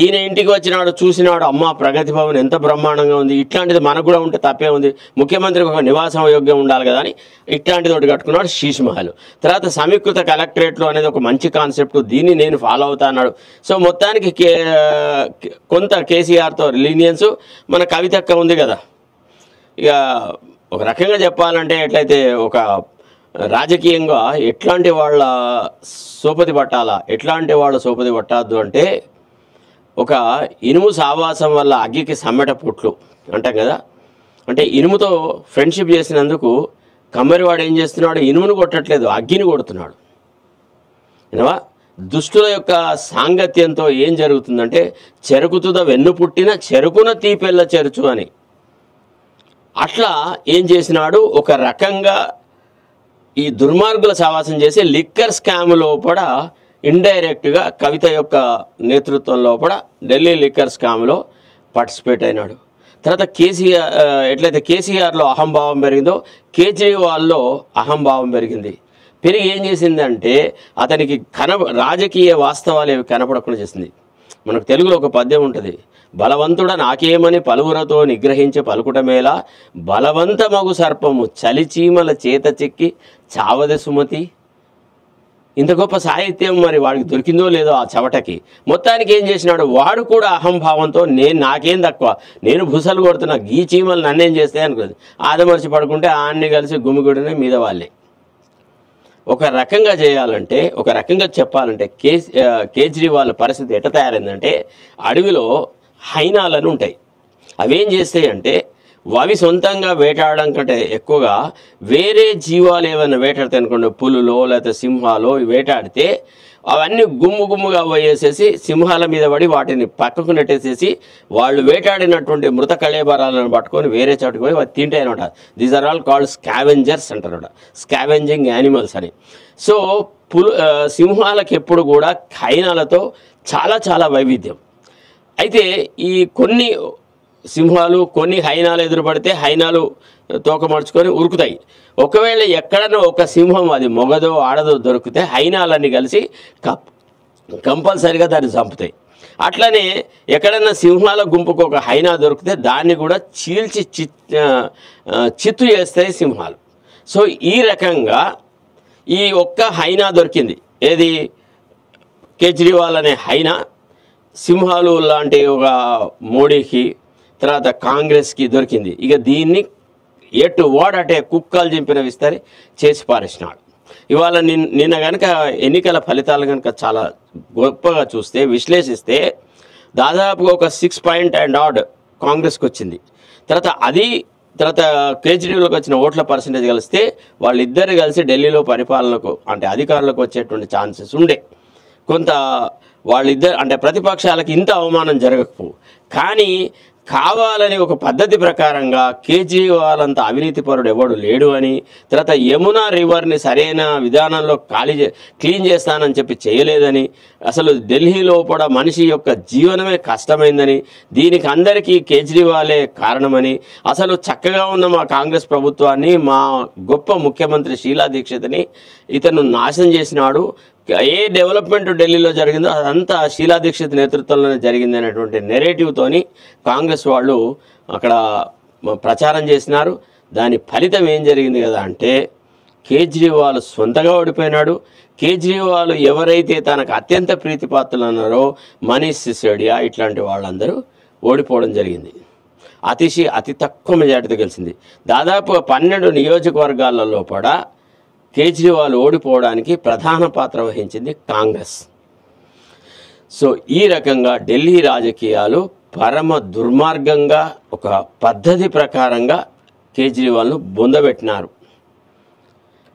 ఈయన ఇంటికి వచ్చినాడు, చూసినాడు, అమ్మ ప్రగతి భవన్ ఎంత బ్రహ్మాండంగా ఉంది, ఇట్లాంటిది మనకు కూడా ఉంటే తప్పే ఉంది, ముఖ్యమంత్రికి ఒక నివాసం యోగ్యం ఉండాలి కదా అని ఇట్లాంటిది ఒకటి కట్టుకున్నాడు, శీష్ మహల్. తర్వాత సమీకృత కలెక్టరేట్లు అనేది ఒక మంచి కాన్సెప్ట్, దీన్ని నేను ఫాలో అవుతా అన్నాడు. సో మొత్తానికి కొంత కేసీఆర్తో లీనియన్స్. మన కవితక్క ఉంది కదా, ఇక ఒక రకంగా చెప్పాలంటే ఎట్లయితే ఒక రాజకీయంగా ఎట్లాంటి వాళ్ళ సోపతి పట్టద్దు అంటే, ఒక ఇనుము సావాసం వల్ల అగ్గికి సమ్మెట పుట్లు అంటాం కదా, అంటే ఇనుముతో ఫ్రెండ్షిప్ చేసినందుకు కమ్మరివాడు ఏం చేస్తున్నాడు, ఇనుమును కొట్టట్లేదు, అగ్గిని కొడుతున్నాడు. వినవా, దుష్టుల యొక్క సాంగత్యంతో ఏం జరుగుతుందంటే, చెరుకుతుద వెన్ను పుట్టిన చెరుకున తీపెల్ల చెరుచు అని అట్లా ఏం చేసినాడు, ఒక రకంగా ఈ దుర్మార్గుల సహవాసం చేసి లిక్కర్ స్కామ్ లోపల ఇండైరెక్ట్గా కవిత యొక్క నేతృత్వంలో కూడా ఢిల్లీ లిక్కర్ స్కామ్లో పార్టిసిపేట్ అయినాడు. తర్వాత ఎట్లయితే కేసీఆర్లో అహంభావం పెరిగిందో కేజ్రీవాల్లో అహంభావం పెరిగి ఏం చేసిందంటే అతనికి రాజకీయ వాస్తవాలు ఏవి కనపడకుండా చేసింది. మనకు తెలుగులో ఒక పద్యం ఉంటుంది, బలవంతుడ నాకేమని పలువురతో నిగ్రహించి పలుకుటమేలా, బలవంతమగు సర్పము చలిచీమల చేత చెక్కి చావద సుమతి. ఇంత గొప్ప సాహిత్యం మరి వాడికి దొరికిందో లేదో ఆ చవటకి. మొత్తానికి ఏం చేసినాడు, వాడు కూడా అహంభావంతో నాకేం తక్కువ, నేను భూసలు కొడుతున్నా, గీ చీమలు నన్నేం చేస్తాయి అనుకోదు, ఆదమర్చి పడుకుంటే ఆన్ని కలిసి గుమిగుడినే మీద వాళ్ళే. ఒక రకంగా చేయాలంటే, ఒక రకంగా చెప్పాలంటే కేజ్రీవాల్ పరిస్థితి ఎట్లా తయారైందంటే, అడవిలో హైనాలను ఉంటాయి, అవేం చేస్తాయి అంటే అవి సొంతంగా వేటాడడం కంటే ఎక్కువగా వేరే జీవాలు ఏమైనా వేటాడితే అనుకోండి, పులులో లేకపోతే సింహాలో వేటాడితే అవన్నీ గుమ్ముగా పోయేసేసి సింహాల మీద పడి వాటిని పక్కకు నెట్టేసేసి వాళ్ళు వేటాడినటువంటి మృత కళేబరాలను పట్టుకొని వేరే చోటుకు పోయి అవి తింటాయి అనమాట. These are all called scavengers అంటారు అనమాట, స్కావెంజింగ్ యానిమల్స్ అని. సో సింహాలకు ఎప్పుడు కూడా హైనాలతో చాలా వైవిధ్యం. అయితే ఈ కొన్ని సింహాలు కొన్ని హైనాలు ఎదురుపడితే హైనాలు తోక మడుచుకొని ఉరుకుతాయి. ఒకవేళ ఎక్కడన్నా ఒక సింహం అది మొగదో ఆడదో దొరికితే హైనాలన్నీ కలిసి కంపల్సరిగా దాన్ని చంపుతాయి. అట్లనే ఎక్కడన్నా సింహాల గుంపుకు ఒక హైనా దొరికితే దాన్ని కూడా చీల్చి చిత్తు చేస్తాయి సింహాలు. సో ఈ రకంగా ఈ ఒక్క హైనా దొరికింది, ఏది కేజ్రీవాల్ అనే హైనా సింహాలు లాంటి ఒక మోడీకి తర్వాత కాంగ్రెస్కి దొరికింది. ఇక దీన్ని ఎటు వాడటే కుక్కలు చింపిన విస్తరి చేసి పారేసినాడు. ఇవాళ నిన్న కనుక ఎన్నికల ఫలితాలు కనుక చాలా గొప్పగా చూస్తే విశ్లేషిస్తే దాదాపుగా ఒక 6 కాంగ్రెస్కి వచ్చింది. తర్వాత కేజ్రీవాల్కి వచ్చిన ఓట్ల పర్సంటేజ్ కలిస్తే వాళ్ళిద్దరు కలిసి ఢిల్లీలో పరిపాలనకు అంటే అధికారులకు వచ్చేటువంటి ఛాన్సెస్ ఉండే. కొంత వాళ్ళిద్దరు అంటే ప్రతిపక్షాలకు ఇంత అవమానం జరగకపోవు, కానీ కావాలని ఒక పద్ధతి ప్రకారంగా కేజ్రీవాల్ అంత అవినీతిపరుడు ఎవడు లేడు అని, తర్వాత యమునా రివర్ని సరైన విధానంలో క్లీన్ చేస్తానని చెప్పి చేయలేదని, అసలు ఢిల్లీలో కూడా మనిషి యొక్క జీవనమే కష్టమైందని, దీనికి అందరికీ కేజ్రీవాలే కారణమని, అసలు చక్కగా ఉన్న మా కాంగ్రెస్ ప్రభుత్వాన్ని మా గొప్ప ముఖ్యమంత్రి షీలా దీక్షిత్ని ఇతను నాశనం చేసినాడు, ఏ డెవలప్మెంట్ ఢిల్లీలో జరిగిందో అదంతా షీలా దీక్షిత్ నేతృత్వంలోనే జరిగింది అనేటువంటి నెరేటివ్తోని కాంగ్రెస్ వాళ్ళు అక్కడ ప్రచారం చేసినారు. దాని ఫలితం ఏం జరిగింది కదా అంటే కేజ్రీవాల్ సొంతగా ఓడిపోయినాడు. కేజ్రీవాల్ ఎవరైతే తనకు అత్యంత ప్రీతిపాత్రలు అన్నారో మనీష్ సిసోడియా ఇట్లాంటి వాళ్ళందరూ ఓడిపోవడం జరిగింది. అతి తక్కువ మెజార్టీతో గెలిచింది. దాదాపుగా 12 నియోజకవర్గాలలో కూడా కేజ్రీవాల్ ఓడిపోవడానికి ప్రధాన పాత్ర వహించింది కాంగ్రెస్. సో ఈ రకంగా ఢిల్లీ రాజకీయాలు పరమ దుర్మార్గంగా ఒక పద్ధతి ప్రకారంగా కేజ్రీవాల్ను బొందబెట్టినారు.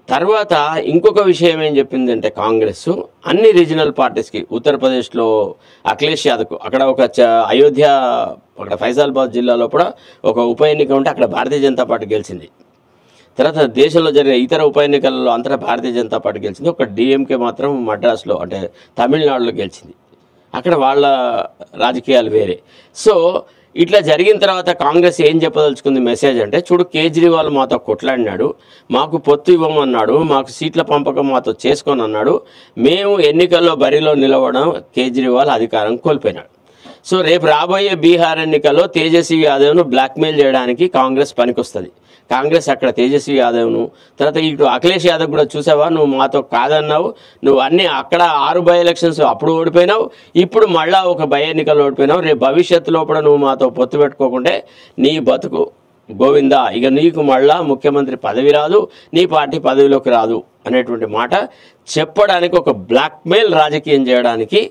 తర్వాత ఇంకొక విషయం ఏం చెప్పిందంటే కాంగ్రెస్ అన్ని రీజనల్ పార్టీస్కి, ఉత్తరప్రదేశ్లో అఖిలేష్ యాదవ్కు అక్కడ ఒక అయోధ్య అక్కడ ఫైజాబాద్ జిల్లాలో కూడా ఒక ఉప ఎన్నిక ఉంటే అక్కడ భారతీయ జనతా పార్టీ గెలిచింది. తర్వాత దేశంలో జరిగిన ఇతర ఉప ఎన్నికలలో అంతటా భారతీయ జనతా పార్టీ గెలిచింది. ఒక డిఎంకే మాత్రం మద్రాసులో అంటే తమిళనాడులో గెలిచింది. అక్కడ వాళ్ళ రాజకీయాలు వేరే. సో ఇట్లా జరిగిన తర్వాత కాంగ్రెస్ ఏం చెప్పదలుచుకుంది మెసేజ్ అంటే, చూడు కేజ్రీవాల్ మాతో కొట్లాడినాడు, మాకు పొత్తు ఇవ్వమన్నాడు, మాకు సీట్ల పంపకం మాతో చేసుకొని అన్నాడు, మేము ఎన్నికల్లో బరిలో నిలవడం కేజ్రీవాల్ అధికారం కోల్పోయినాడు. సో రేపు రాబోయే బీహార్ ఎన్నికల్లో తేజస్వి యాదవ్ను బ్లాక్మెయిల్ చేయడానికి కాంగ్రెస్ పనికొస్తుంది. కాంగ్రెస్ అక్కడ తేజస్వి యాదవ్ను, తర్వాత ఇటు అఖిలేష్ యాదవ్ కూడా చూసావా, నువ్వు మాతో కాదన్నావు, నువ్వు అన్నీ అక్కడ 6 బై ఎలక్షన్స్ అప్పుడు ఓడిపోయినావు, ఇప్పుడు మళ్ళా ఒక బై ఎన్నికల్లో ఓడిపోయినావు, రేపు భవిష్యత్తులో కూడా నువ్వు మాతో పొత్తు పెట్టుకోకుంటే నీ బతుకు గోవిందా, ఇక నీకు మళ్ళా ముఖ్యమంత్రి పదవి రాదు, నీ పార్టీ పదవిలోకి రాదు అనేటువంటి మాట చెప్పడానికి ఒక బ్లాక్మెయిల్ రాజకీయం చేయడానికి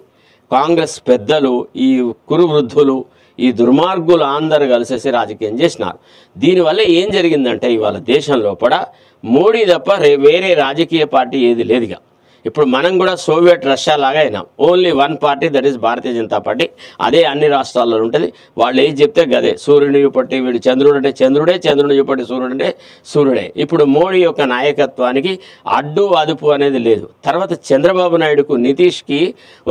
కాంగ్రెస్ పెద్దలు, ఈ కురు వృద్ధులు, ఈ దుర్మార్గులు అందరూ కలిసేసి రాజకీయం చేసినారు. దీనివల్ల ఏం జరిగిందంటే ఇవాళ దేశంలో కూడా మోడీ తప్ప వేరే రాజకీయ పార్టీ ఏది లేదుగా. ఇప్పుడు మనం కూడా సోవియట్ రష్యా లాగా అయినాం. Only one party, that is Bharatiya Janata party. అదే అన్ని రాష్ట్రాల్లో ఉంటుంది. వాళ్ళు ఏది చెప్తే గదే. సూర్యుని చూపట్టి వీడు చంద్రుడు అంటే చంద్రుడే, చంద్రుని చూపట్టి సూర్యుడు అంటే సూర్యుడే. ఇప్పుడు మోడీ యొక్క నాయకత్వానికి అడ్డు అదుపు అనేది లేదు. తర్వాత చంద్రబాబు నాయుడుకు, నితీష్కి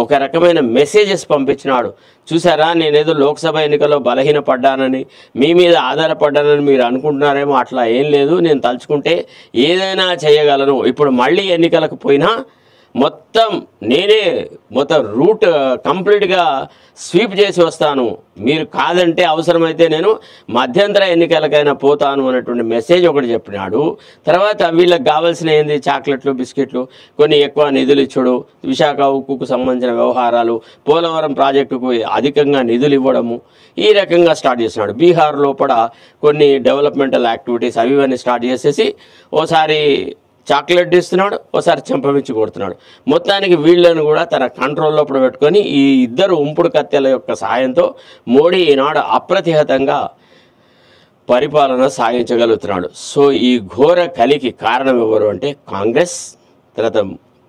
ఒక రకమైన మెసేజెస్ పంపించినాడు. చూసారా, నేనేదో లోక్సభ ఎన్నికల్లో బలహీనపడ్డానని, మీ మీద ఆధారపడ్డానని మీరు అనుకుంటున్నారేమో, అట్లా ఏం లేదు, నేను తలుచుకుంటే ఏదైనా చేయగలను. ఇప్పుడు మళ్ళీ ఎన్నికలకు పోయినా నేనే మొత్తం రూట్ కంప్లీట్గా స్వీప్ చేసి వస్తాను, మీరు కాదంటే అవసరమైతే నేను మధ్యంతర ఎన్నికలకైనా పోతాను అనేటువంటి మెసేజ్ ఒకటి చెప్పినాడు. తర్వాత వీళ్ళకి కావాల్సిన ఏంది, చాక్లెట్లు, బిస్కెట్లు, కొన్ని ఎక్కువ నిధులు ఇచ్చుడు, విశాఖ ఉక్కుకు సంబంధించిన వ్యవహారాలు, పోలవరం ప్రాజెక్టుకు అధికంగా నిధులు ఇవ్వడము, ఈ రకంగా స్టార్ట్ చేసినాడు. బీహార్లో కూడా కొన్ని డెవలప్మెంటల్ యాక్టివిటీస్ అవి స్టార్ట్ చేసేసి ఓసారి చాక్లెట్ ఇస్తున్నాడు, ఒకసారి చెంపమిచ్చి కొడుతున్నాడు. మొత్తానికి వీళ్ళను కూడా తన కంట్రోల్లో పెట్టుకొని ఈ ఇద్దరు ఉంపుడు కత్తెల యొక్క సహాయంతో మోడీ ఈనాడు అప్రతిహతంగా పరిపాలన సాగించగలుగుతున్నాడు. సో ఈ ఘోర కలికి కారణం ఎవరు అంటే కాంగ్రెస్, తర్వాత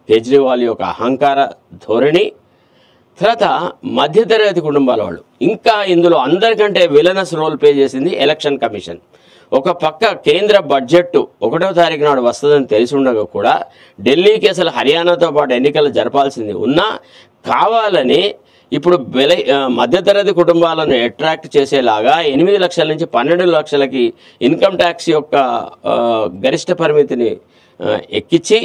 కేజ్రీవాల్ యొక్క అహంకార ధోరణి, తర్వాత మధ్యతరగతి కుటుంబాల వాళ్ళు. ఇంకా ఇందులో అందరికంటే విలనస్ రోల్ ప్లే చేసింది ఎలక్షన్ కమిషన్. ఒక పక్క కేంద్ర బడ్జెట్ 1వ తారీఖు నాడు వస్తుందని తెలిసి ఉండగా కూడా ఢిల్లీకి అసలు హర్యానాతో పాటు ఎన్నికలు జరపాల్సింది ఉన్నా కావాలని ఇప్పుడు మధ్యతరగతి కుటుంబాలను అట్రాక్ట్ చేసేలాగా 8 లక్షల నుంచి 12 లక్షలకి ఇన్కమ్ ట్యాక్స్ యొక్క గరిష్ట పరిమితిని ఎక్కించి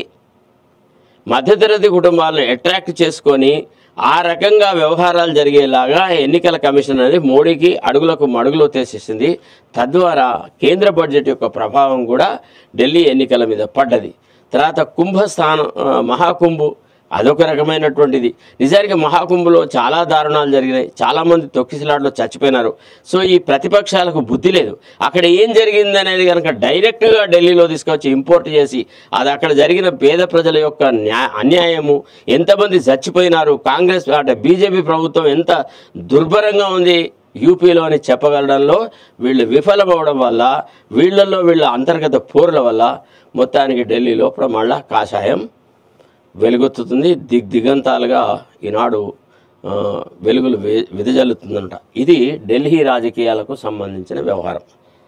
మధ్యతరగతి కుటుంబాలను అట్రాక్ట్ చేసుకొని ఆ రకంగా వ్యవహారాలు జరిగేలాగా ఎన్నికల కమిషన్ అనేది మోడీకి అడుగులకు మడుగులో తీసేసింది. తద్వారా కేంద్ర బడ్జెట్ యొక్క ప్రభావం కూడా ఢిల్లీ ఎన్నికల మీద పడ్డది. తర్వాత కుంభస్థానం మహాకుంభు అదొక రకమైనటువంటిది. నిజానికి మహాకుంభలో చాలా దారుణాలు జరిగినాయి, చాలామంది తొక్కిసలాట్లో చచ్చిపోయినారు. సో ఈ ప్రతిపక్షాలకు బుద్ధి లేదు. అక్కడ ఏం జరిగింది అనేది కనుక డైరెక్ట్గా ఢిల్లీలో తీసుకొచ్చి ఇంపోర్ట్ చేసి అది అక్కడ జరిగిన పేద ప్రజల యొక్క అన్యాయము, ఎంతమంది చచ్చిపోయినారు, కాంగ్రెస్ అంటే బీజేపీ ప్రభుత్వం ఎంత దుర్భరంగా ఉంది యూపీలో అని చెప్పగలడంలో వీళ్ళు విఫలమవడం వల్ల, వీళ్ళ అంతర్గత పోరుల వల్ల మొత్తానికి ఢిల్లీలో మళ్ళా కాషాయం వెలుగొత్తుతుంది. దిగంతాలుగా ఈనాడు వెలుగులు విదజల్లుతుందంట. ఇది ఢిల్లీ రాజకీయాలకు సంబంధించిన వ్యవహారం.